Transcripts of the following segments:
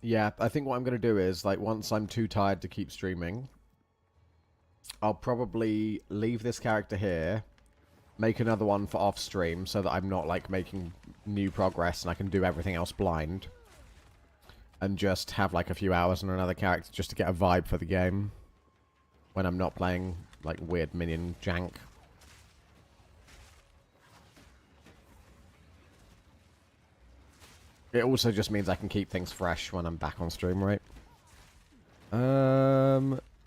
Yeah, I think what I'm going to do is, like, once I'm too tired to keep streaming, I'll probably leave this character here, make another one for off stream so that I'm not, like, making new progress and I can do everything else blind. And just have, like, a few hours on another character just to get a vibe for the game when I'm not playing, like, weird minion jank. It also just means I can keep things fresh when I'm back on stream, right?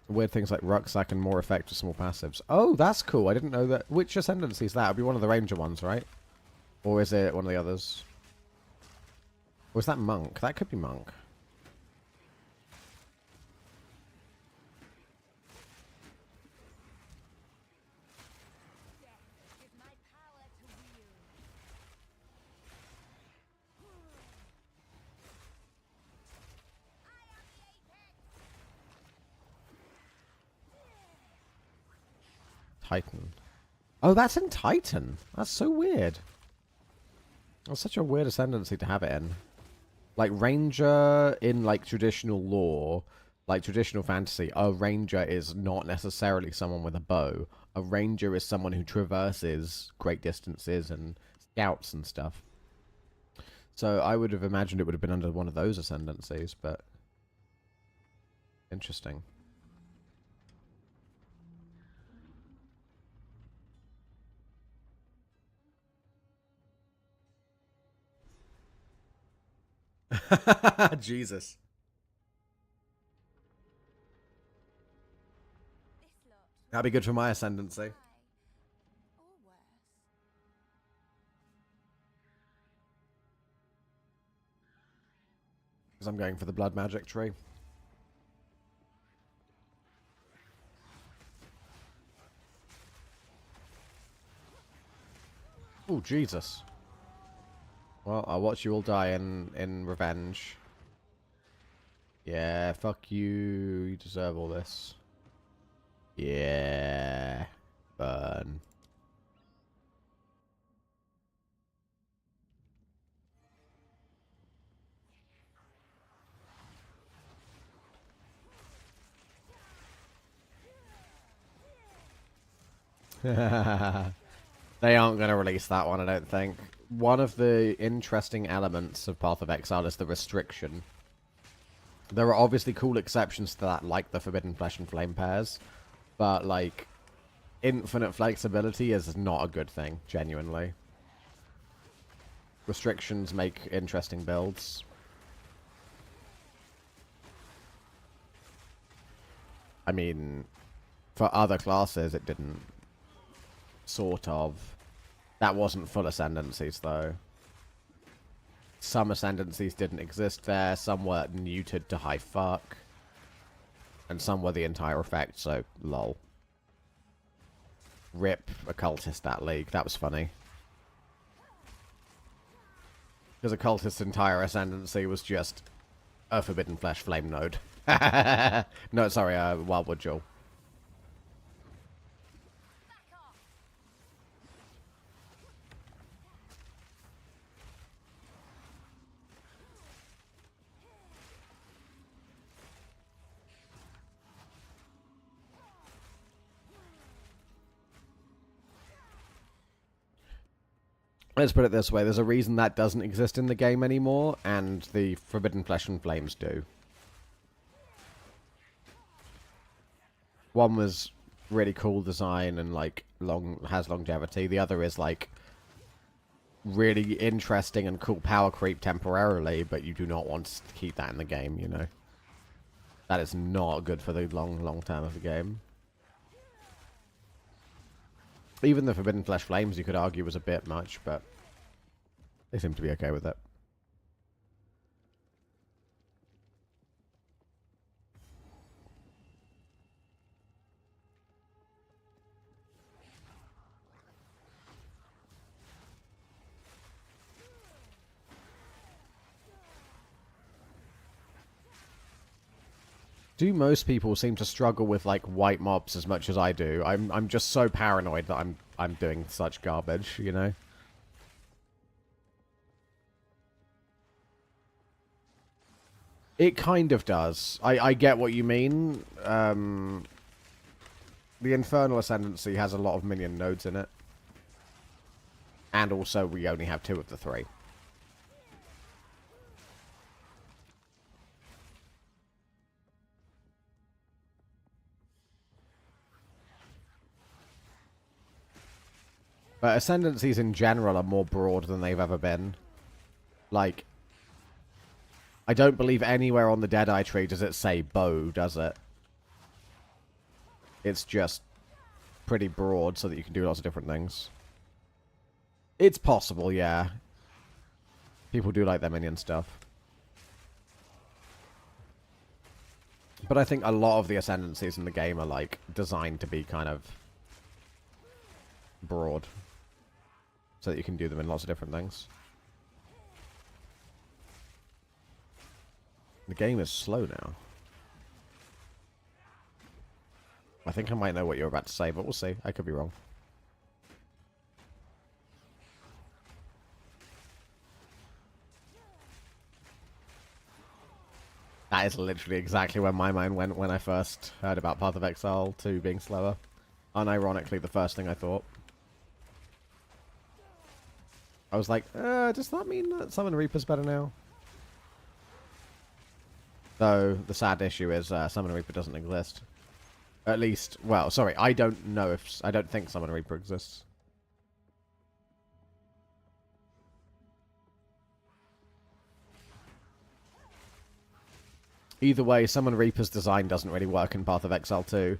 Weird things like rucksack and more effect with small passives. Oh, that's cool. I didn't know that. Which ascendancy is that? It'll be one of the ranger ones, right? Or is it one of the others? Or is that monk? That could be monk. Titan. Oh, that's in Titan. That's so weird. That's such a weird ascendancy to have it in. Like, ranger in, like, traditional lore, like, traditional fantasy, a ranger is not necessarily someone with a bow. A ranger is someone who traverses great distances and scouts and stuff. So I would have imagined it would have been under one of those ascendancies, but... Interesting. Jesus. That'd be good for my ascendancy. Because I'm going for the blood magic tree. Oh, Jesus. Well, I'll watch you all die in revenge. Yeah, fuck you. You deserve all this. Yeah. Burn. They aren't going to release that one, I don't think. One of the interesting elements of Path of Exile is the restriction. There are obviously cool exceptions to that, like the Forbidden Flesh and Flame pairs. But, like, infinite flexibility is not a good thing, genuinely. Restrictions make interesting builds. I mean, for other classes, it didn't. Sort of. That wasn't full ascendancies, though. Some ascendancies didn't exist there, some were neutered to high fuck. And some were the entire effect, so lol. Rip Occultist that league, that was funny. Because Occultist's entire ascendancy was just a Forbidden Flesh Flame node. No, sorry, Wildwood Jewel. Let's put it this way, there's a reason that doesn't exist in the game anymore, and the Forbidden Flesh and Flames do. One was really cool design and, like, has longevity. The other is, like, really interesting and cool power creep temporarily, but you do not want to keep that in the game, you know? That is not good for the long term of the game. Even the Forbidden Flesh Flames, you could argue, was a bit much, but they seem to be okay with it. Do most people seem to struggle with, like, white mobs as much as I do? I'm just so paranoid that I'm doing such garbage, you know? It kind of does. I get what you mean. The Infernal Ascendancy has a lot of minion nodes in it. And also, we only have 2 of the 3. But Ascendancies in general are more broad than they've ever been. Like, I don't believe anywhere on the Deadeye tree does it say bow, does it? It's just pretty broad so that you can do lots of different things. It's possible, yeah. People do like their minion stuff. But I think a lot of the Ascendancies in the game are, like, designed to be kind of broad. So that you can do them in lots of different things. The game is slow now. I think I might know what you're about to say, but we'll see. I could be wrong. That is literally exactly where my mind went when I first heard about Path of Exile 2 being slower. Unironically, the first thing I thought. I was like, does that mean that Summon Reaper's better now? Though, the sad issue is Summon Reaper doesn't exist. At least, well, sorry, I don't know if... I don't think Summon Reaper exists. Either way, Summon Reaper's design doesn't really work in Path of Exile 2.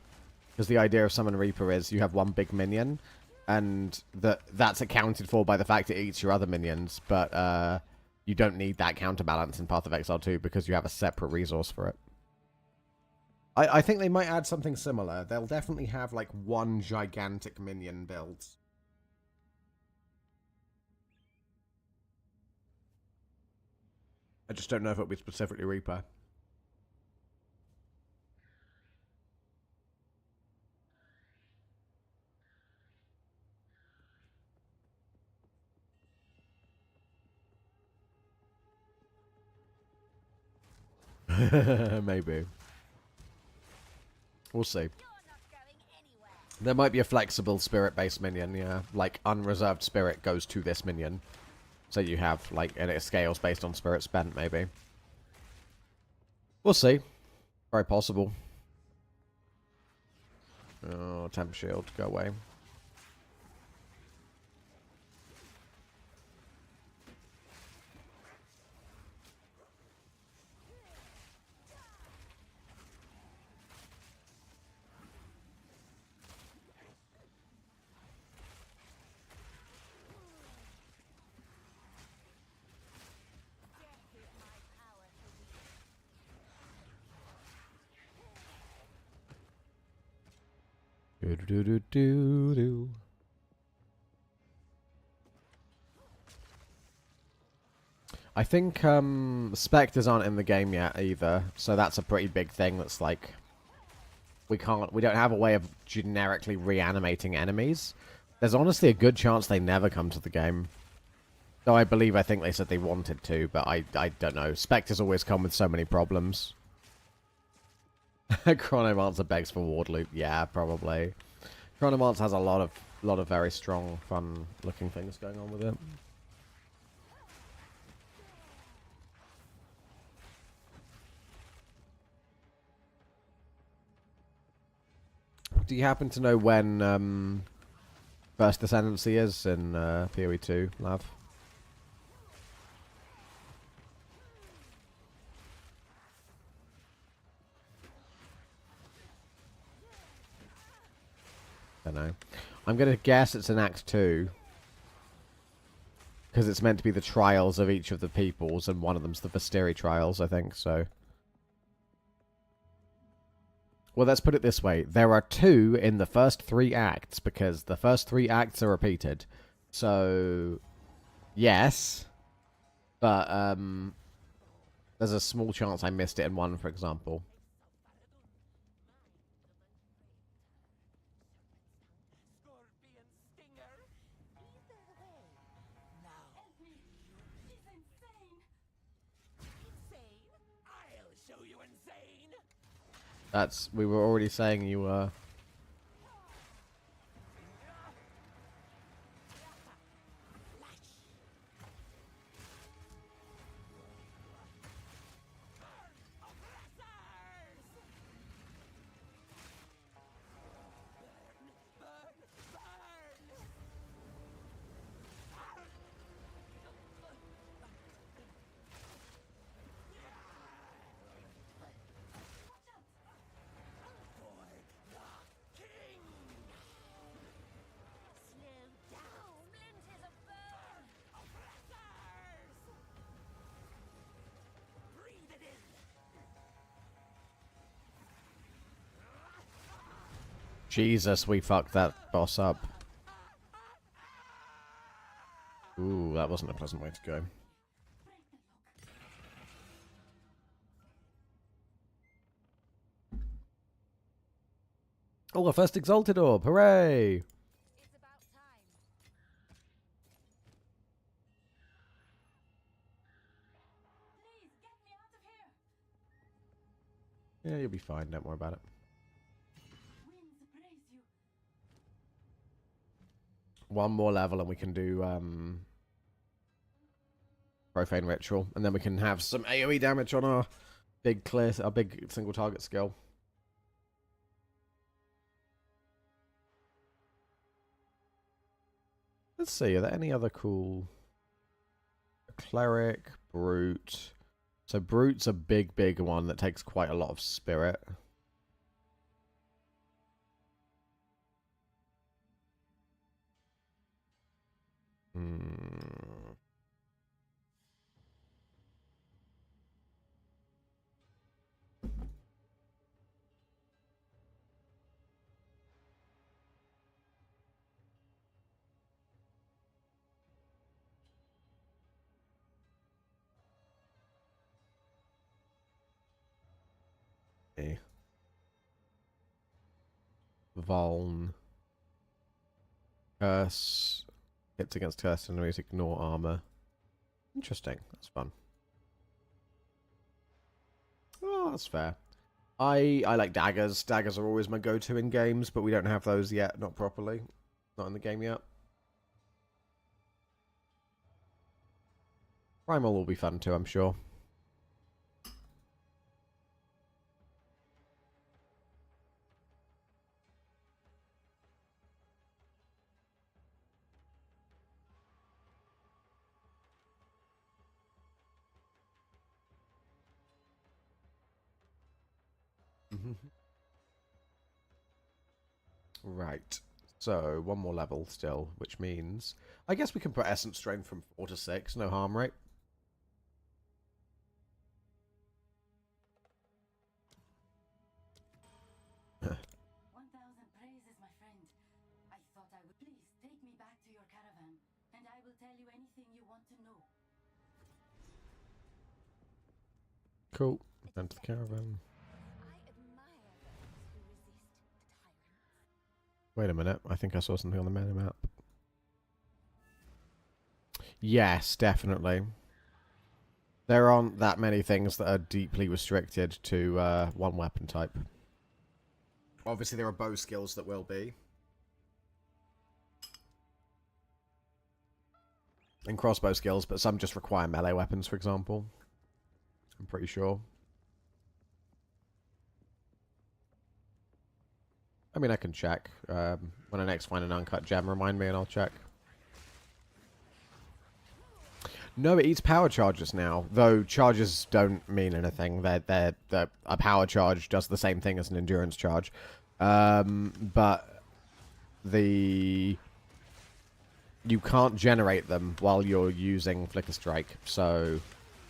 Because the idea of Summon Reaper is you have one big minion, and that's accounted for by the fact it eats your other minions, but you don't need that counterbalance in Path of Exile 2 because you have a separate resource for it. I think they might add something similar. They'll definitely have, like, one gigantic minion build. I just don't know if it'll be specifically Reaper. Maybe. We'll see. There might be a flexible spirit-based minion, yeah. Like, unreserved spirit goes to this minion. So you have, like, and it scales based on spirit spent, maybe. We'll see. Very possible. Oh, temp shield, go away. Do-do-do-do-do. I think specters aren't in the game yet either, so that's a pretty big thing. That's like we don't have a way of generically reanimating enemies. There's honestly a good chance they never come to the game. Though I think they said they wanted to, but I don't know. Specters always come with so many problems. Chronomancer begs for ward loop. Yeah, probably. Chronomancer has a lot of very strong, fun-looking things going on with it. Do you happen to know when First Ascendancy is in PoE 2, Lav? Don't know. I'm going to guess it's in Act 2. Because it's meant to be the trials of each of the peoples, and one of them's the Visteri trials, I think, so... Well, let's put it this way. There are 2 in the first 3 acts, because the first 3 acts are repeated. So, yes. But, there's a small chance I missed it in one, for example. That's... We were already saying you were... Jesus, we fucked that boss up. Ooh, that wasn't a pleasant way to go. Oh, our first Exalted Orb! Hooray! It's about time. Please get me out of here. Yeah, you'll be fine. Don't worry about it. Winds praise you. One more level and we can do Profane Ritual, and then we can have some AoE damage on our big single target skill. Let's see, are there any other cool... Cleric, Brute. So Brute's a big one that takes quite a lot of spirit. Vuln. Curse. Hits against cursed enemies, ignore armor. Interesting. That's fun. Oh, that's fair. I like daggers. Daggers are always my go-to in games, but we don't have those yet. Not properly. Not in the game yet. Primal will be fun too, I'm sure. Right. So, one more level still, which means... I guess we can put Essence Strain from 4 to 6. No harm, right? Praises, my friend. I thought I would. Please take me back to your caravan, and I will tell you anything you want to know. Cool. Return to the caravan. I admire those who resist tyrants. Wait a minute. I think I saw something on the menu map. Yes, definitely. There aren't that many things that are deeply restricted to one weapon type. Obviously, there are bow skills that will be. And crossbow skills, but some just require melee weapons, for example. I'm pretty sure. I mean, I can check. When I next find an uncut gem, remind me and I'll check. No, it eats power charges now, though charges don't mean anything. A power charge does the same thing as an endurance charge. But you can't generate them while you're using Flicker Strike, so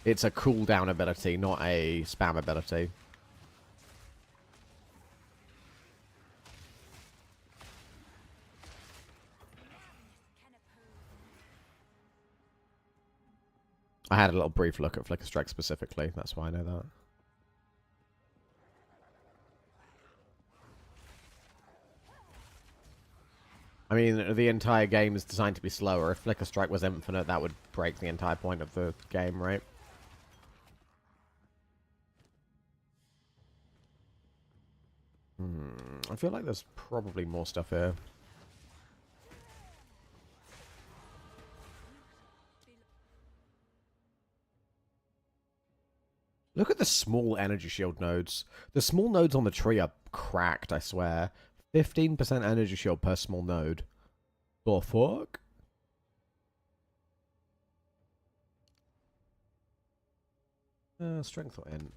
it's a cooldown ability, not a spam ability. I had a little brief look at Flicker Strike specifically, that's why I know that. I mean, the entire game is designed to be slower. If Flicker Strike was infinite, that would break the entire point of the game, right? I feel like there's probably more stuff here. Look at the small energy shield nodes. The small nodes on the tree are cracked, I swear. 15% energy shield per small node. The fuck? Strength or int?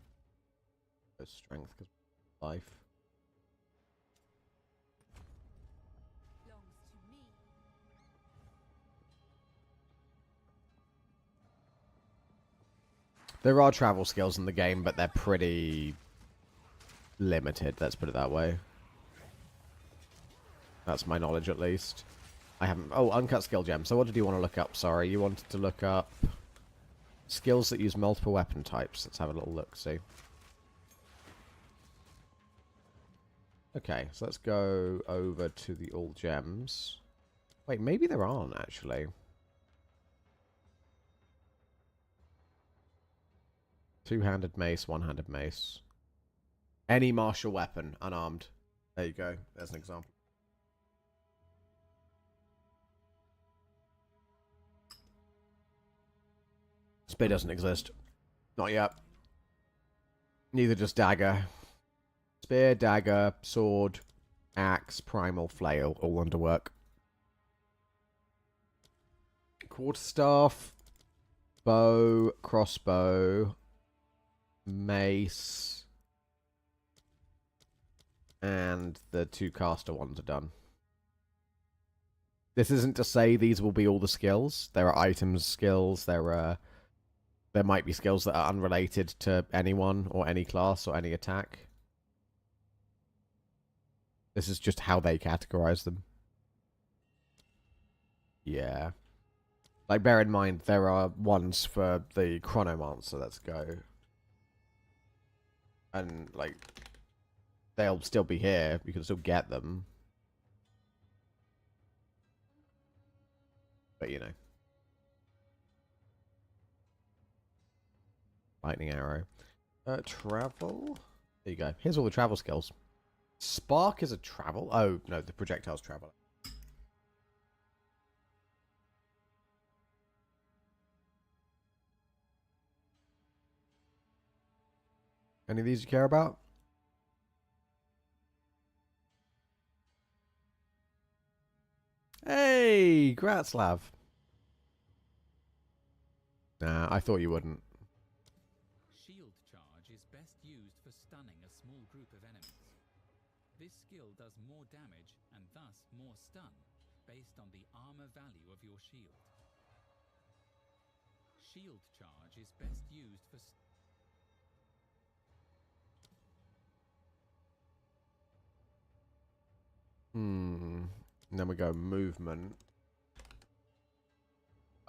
Strength, because life. There are travel skills in the game, but they're pretty limited, let's put it that way. That's my knowledge, at least. I haven't... Oh, uncut skill gem. So what did you want to look up? Sorry, you wanted to look up skills that use multiple weapon types. Let's have a little look, see. Okay, so let's go over to the all gems. Wait, maybe there aren't, actually. Two-handed mace, one-handed mace. Any martial weapon, unarmed. There you go. There's an example. Spear doesn't exist. Not yet. Neither does dagger. Spear, dagger, sword, axe, primal, flail, all underwork. Quarterstaff, bow, crossbow, mace, and the two caster ones are done. This isn't to say these will be all the skills. There are items, skills, there might be skills that are unrelated to anyone or any class or any attack. This is just how they categorize them. Yeah. Like, bear in mind, there are ones for the Chronomancer. Let's go. And, like, they'll still be here. You can still get them. But, you know. Lightning arrow. Travel. There you go. Here's all the travel skills. Spark is a travel. Oh, no, the projectile's travel. Any of these you care about? Hey, Gratslav. Nah, I thought you wouldn't. Shield charge is best used for stunning a small group of enemies. This skill does more damage and thus more stun, based on the armor value of your shield. Shield charge is best used for... And then we go movement.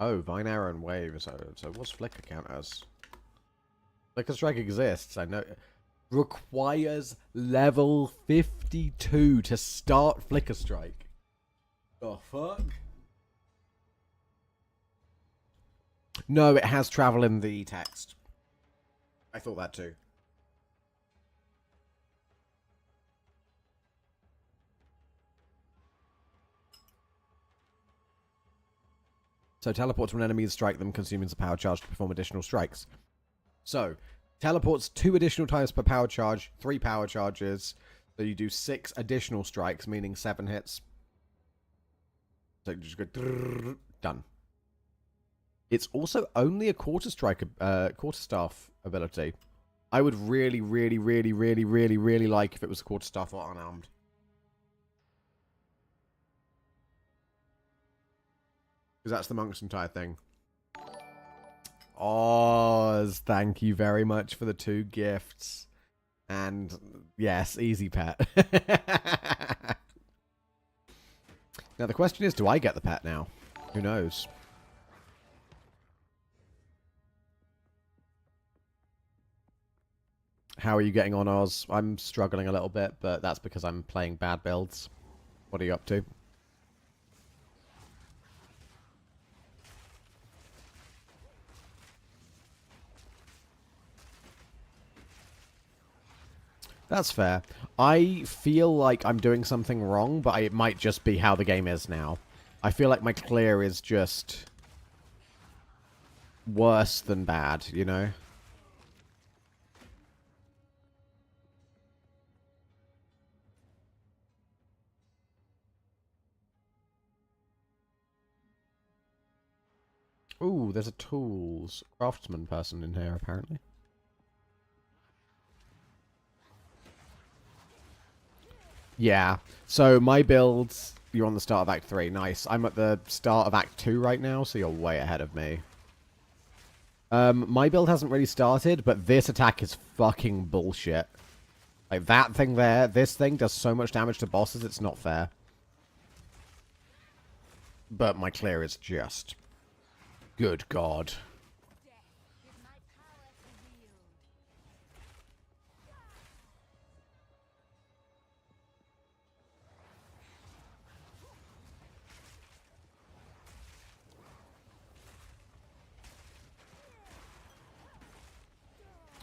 Oh, Vine Arrow and Wave. So what's Flicker count as? Flicker Strike exists, I know. Requires level 52 to start Flicker Strike. The fuck? No, it has travel in the text. I thought that too. So teleport to an enemy and strike them, consuming the power charge to perform additional strikes. So, teleports 2 additional times per power charge, 3 power charges. So you do 6 additional strikes, meaning 7 hits. So you just go done. It's also only a quarterstaff ability. I would really like if it was a quarterstaff or unarmed. Because that's the monk's entire thing. Oz, thank you very much for the 2 gifts. And yes, easy pet. Now the question is, do I get the pet now? Who knows? How are you getting on, Oz? I'm struggling a little bit, but that's because I'm playing bad builds. What are you up to? That's fair. I feel like I'm doing something wrong, but it might just be how the game is now. I feel like my clear is just worse than bad, you know? Ooh, there's a tools craftsman person in here, apparently. Yeah. So my build, you're on the start of Act 3. Nice. I'm at the start of Act 2 right now, so you're way ahead of me. My build hasn't really started, but this attack is fucking bullshit. Like, that thing there, this thing does so much damage to bosses, it's not fair. But my clear is just... Good God.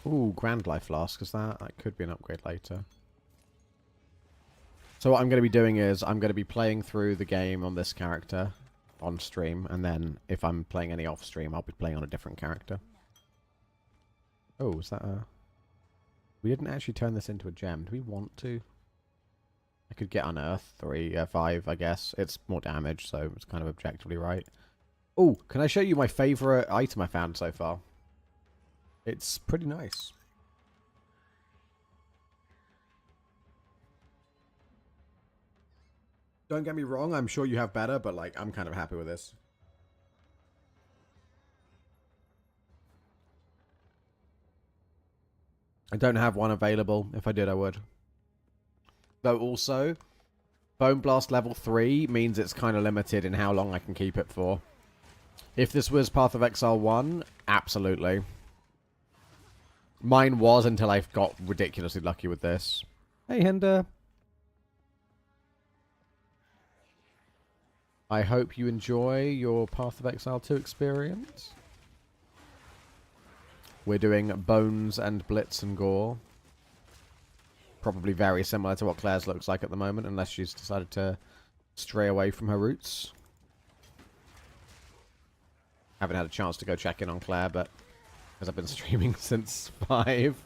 Ooh, Grand Life Flask, is that? That could be an upgrade later. So what I'm going to be doing is, I'm going to be playing through the game on this character on stream, and then if I'm playing any off stream, I'll be playing on a different character. Oh, is that a... We didn't actually turn this into a gem. Do we want to? I could get Unearth 5, I guess. It's more damage, so it's kind of objectively right. Oh, can I show you my favorite item I found so far? It's pretty nice. Don't get me wrong, I'm sure you have better, but like, I'm kind of happy with this. I don't have one available. If I did, I would. Though also, Bone Blast level 3 means it's kind of limited in how long I can keep it for. If this was Path of Exile 1, absolutely. Mine was until I got ridiculously lucky with this. Hey, Hinder. I hope you enjoy your Path of Exile 2 experience. We're doing Bones and Blitz and Gore. Probably very similar to what Claire's looks like at the moment, unless she's decided to stray away from her roots. Haven't had a chance to go check in on Claire, but because I've been streaming since 5.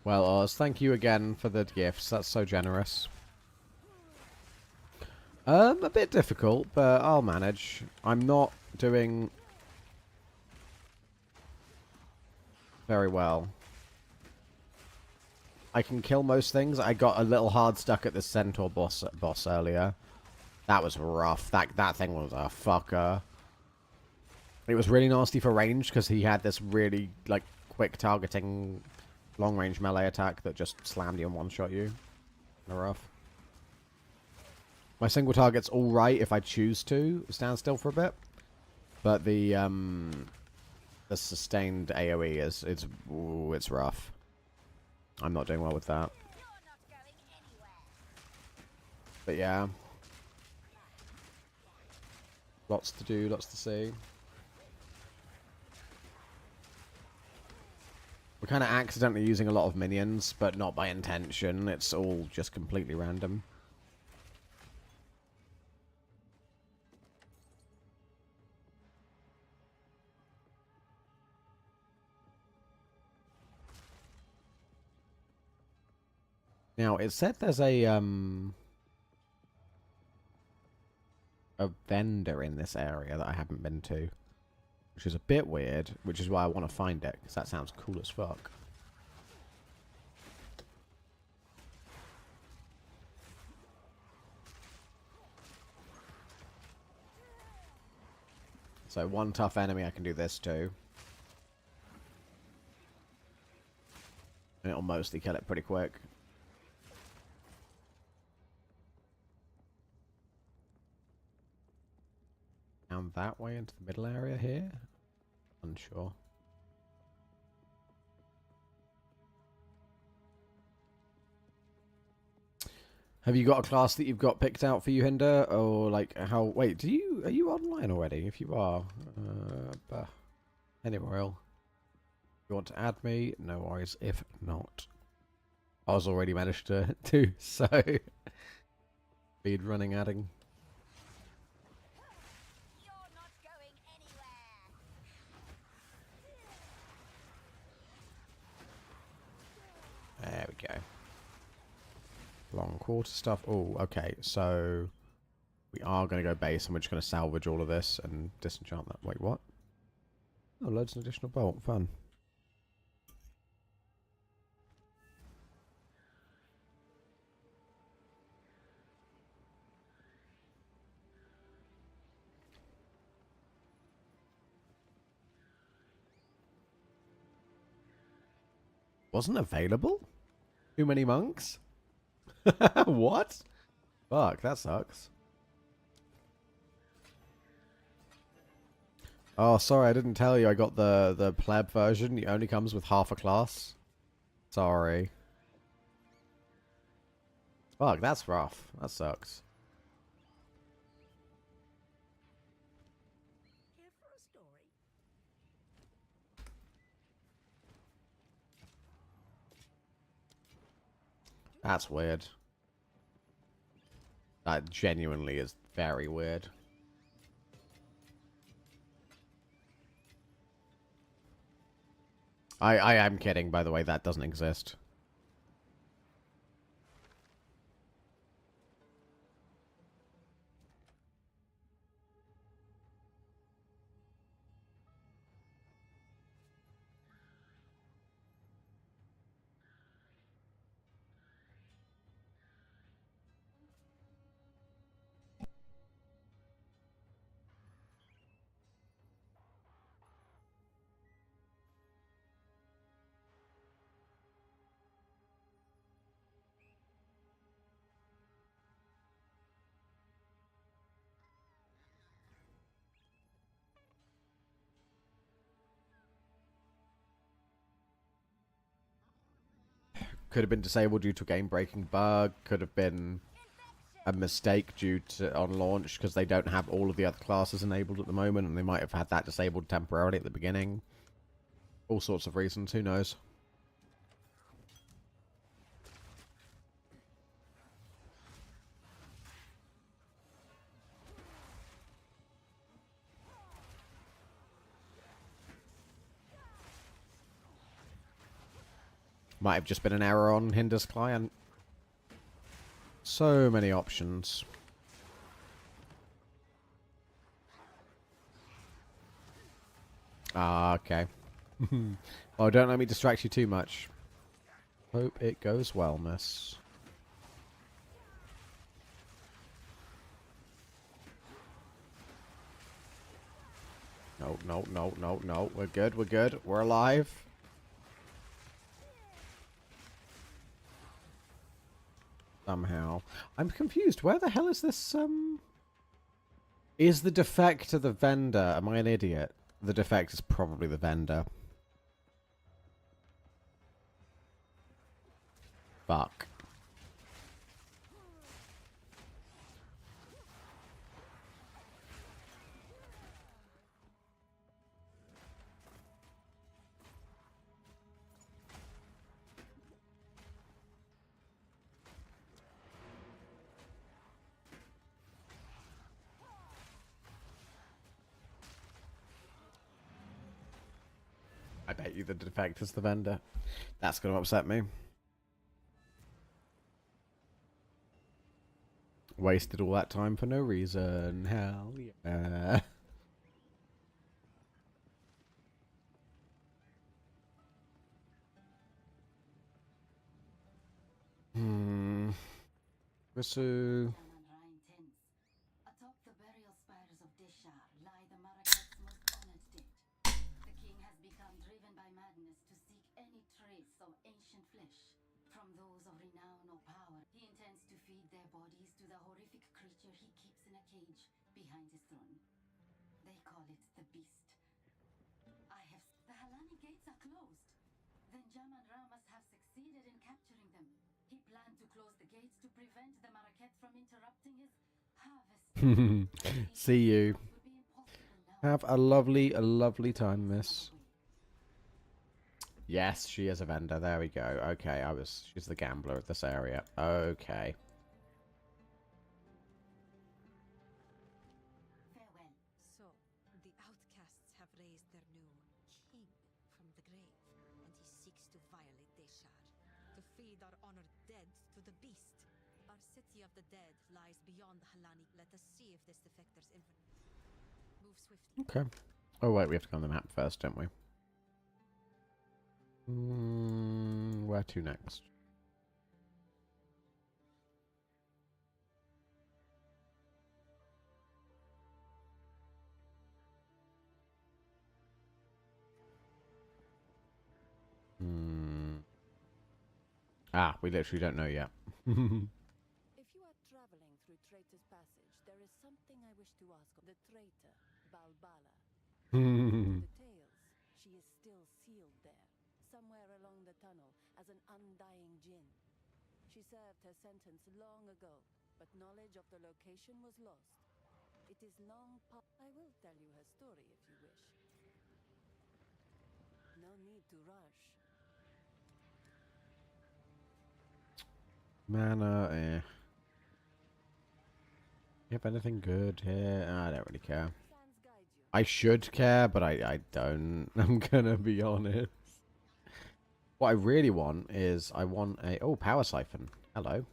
Well, Oz, thank you again for the gifts. That's so generous. A bit difficult, but I'll manage. I'm not doing very well. I can kill most things. I got a little hard stuck at the centaur boss earlier. That was rough. That thing was a fucker. It was really nasty for range because he had this really like quick targeting long range melee attack that just slammed you and one shot you. Rough. My single target's alright if I choose to stand still for a bit. But the sustained AoE it's rough. I'm not doing well with that. But yeah. Lots to do, lots to see. We're kind of accidentally using a lot of minions, but not by intention. It's all just completely random. Now, it said there's a vendor in this area that I haven't been to. Which is a bit weird, which is why I want to find it, because that sounds cool as fuck. So one tough enemy I can do this to. And it'll mostly kill it pretty quick. Down that way into the middle area here? Unsure. Have you got a class that you've got picked out for you, Hinder? Or like how? Wait, are you online already? If you are, anyway, Royal, you want to add me? No worries. If not, I was already managed to do so. Speed running, adding. You're not going anywhere. There we go. Long quarter stuff. Oh, okay. So we are going to go base, and we're just going to salvage all of this and disenchant that. Wait, what? Oh, loads of additional bolt. Fun. Wasn't available? Too many monks? What? Fuck, that sucks. Oh, sorry, I didn't tell you I got the pleb version. It only comes with half a class. Sorry. Fuck, that's rough. That sucks. Here for a story. That's weird. That genuinely is very weird. I am kidding, by the way. That doesn't exist. Could have been disabled due to a game-breaking bug. Could have been a mistake due to on launch because they don't have all of the other classes enabled at the moment, and they might have had that disabled temporarily at the beginning. All sorts of reasons. Who knows? Might have just been an error on Hinder's client. So many options. Ah, okay. Oh, don't let me distract you too much. Hope it goes well, miss. No, no, no, no, no. We're good, we're good. We're alive. Somehow. I'm confused. Where the hell is this, Is the defector the vendor? Am I an idiot? The defect is probably the vendor. Fuck. I bet you the defect is the vendor. That's going to upset me. Wasted all that time for no reason. Hell yeah. Risu. Atop the burial spires of Deshar lie the Marrakech's most honored dead. The king has become driven by madness to seek any trace of ancient flesh from those of renown or power. He intends to feed their bodies to the horrific creature he keeps in a cage behind his throne. They call it the Beast. The Halani gates are closed. Then Jaman Ra must have succeeded in capturing them. He planned to close the gates to prevent the interrupting his harvest. See you. Would be impossible now. Have a lovely time, miss. Yes, she is a vendor. There we go. Okay, she's the gambler of this area. Okay. Farewell. So, the outcasts have raised their new king from the grave, and he seeks to violate Deshar, to feed our honored dead to the beast. Our city of the dead lies beyond the Halani. Let us see if this defector's move swiftly. Okay. Oh, wait, we have to go on the map first, don't we? Where to next? Ah, we literally don't know yet. If you are traveling through Traitor's Passage, there is something I wish to ask of the traitor, Balbala. The tales, she is still sealed there, somewhere along the tunnel, as an undying djinn. She served her sentence long ago, but knowledge of the location was lost. It is long I will tell you her story if you wish. No need to rush. Mana, eh. You have anything good here? I don't really care. Sands guide you. I should care, but I don't. I'm gonna be honest. What I really want is I want a... Oh, power siphon. Hello.